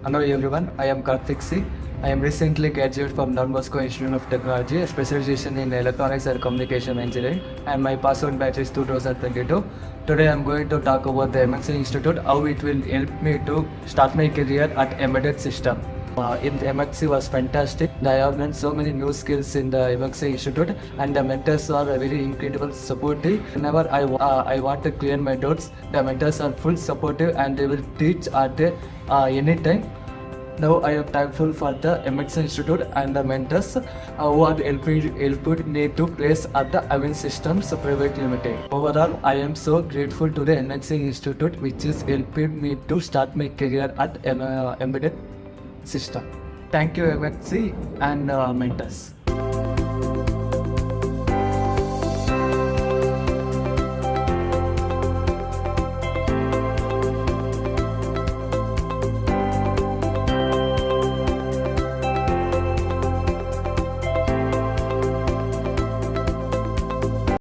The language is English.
Hello everyone, I am Karthik C. I am recently graduated from Don Bosco Institute of Technology, a specialization in electronics and communication engineering, and my password batch is 2022. Today I am going to talk about the Emertxe Institute, how it will help me to start my career at embedded system. In the Emertxe was fantastic. I have learned so many new skills in the Emertxe Institute, and the mentors are very incredible supportive. Whenever I want to clear my doubts, the mentors are full supportive and they will teach at any time. Now I am thankful for the Emertxe Institute and the mentors who are helping me to place at the Avin Systems Private Limited. Overall, I am so grateful to the Emertxe Institute, which is helping me to start my career at embedded system. Thank you, Emertxe and mentors.